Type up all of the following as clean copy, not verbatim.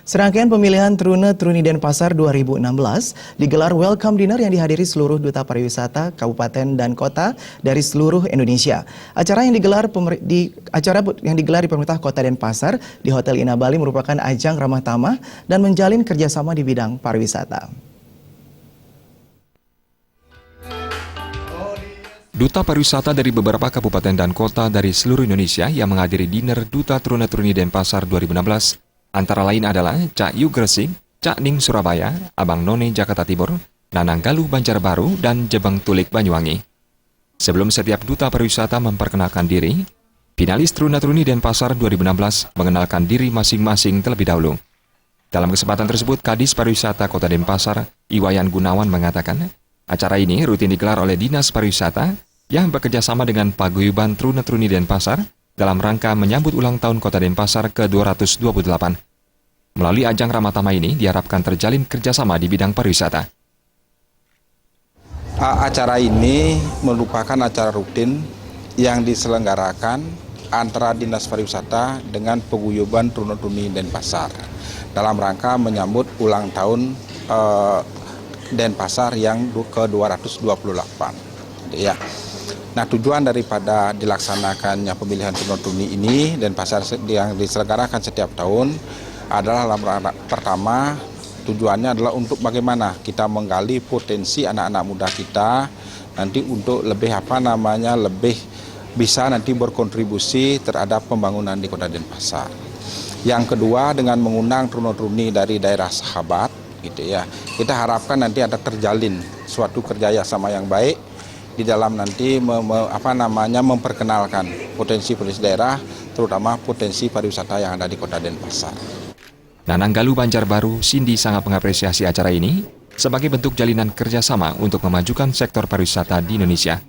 Serangkaian pemilihan Truna-Truni Denpasar 2016 digelar welcome dinner yang dihadiri seluruh duta pariwisata, kabupaten dan kota dari seluruh Indonesia. Acara yang digelar di pemerintah Kota Denpasar di Hotel Ina Bali merupakan ajang ramah tamah dan menjalin kerjasama di bidang pariwisata. Duta pariwisata dari beberapa kabupaten dan kota dari seluruh Indonesia yang menghadiri dinner Duta Truna-Truni Denpasar 2016 antara lain adalah Cak Yu Gresik, Cak Ning Surabaya, Abang None Jakarta Timur, Nanang Galuh Banjarbaru, dan Jebeng Tulik Banyuwangi. Sebelum setiap duta pariwisata memperkenalkan diri, finalis Truna-Truni Denpasar 2016 mengenalkan diri masing-masing terlebih dahulu. Dalam kesempatan tersebut, Kadis Pariwisata Kota Denpasar, Iwayan Gunawan mengatakan, acara ini rutin digelar oleh Dinas Pariwisata yang bekerja sama dengan Paguyuban Truna-Truni Denpasar dalam rangka menyambut ulang tahun Kota Denpasar ke-228. Melalui ajang ramah tamah ini diharapkan terjalin kerjasama di bidang pariwisata. Acara ini merupakan acara rutin yang diselenggarakan antara Dinas Pariwisata dengan Paguyuban Truna-Truni Denpasar dalam rangka menyambut ulang tahun Denpasar yang ke-228. Ya. Nah, tujuan daripada dilaksanakannya pemilihan Truna-Truni ini Denpasar yang diselenggarakan setiap tahun adalah pertama tujuannya adalah untuk bagaimana kita menggali potensi anak-anak muda kita nanti untuk lebih lebih bisa nanti berkontribusi terhadap pembangunan di Kota Denpasar. Yang kedua, dengan mengundang Truna-Truni dari daerah sahabat gitu ya. Kita harapkan nanti ada terjalin suatu kerjasama yang baik di dalam nanti memperkenalkan potensi-potensi daerah, terutama potensi pariwisata yang ada di Kota Denpasar. Nanang Galuh Banjarbaru, Cindy sangat mengapresiasi acara ini sebagai bentuk jalinan kerjasama untuk memajukan sektor pariwisata di Indonesia.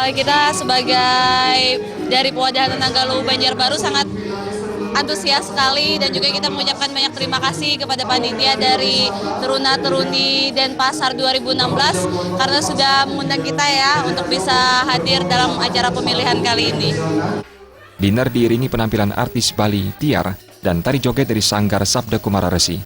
Kita sebagai dari Pewadah Nanang Galuh Banjarbaru sangat antusias sekali dan juga kita mengucapkan banyak terima kasih kepada panitia dari Truna-Truni Denpasar 2016 karena sudah mengundang kita ya untuk bisa hadir dalam acara pemilihan kali ini. Dinner diiringi penampilan artis Bali, Tiar, dan tari joget dari Sanggar Sabda Kumara Resi.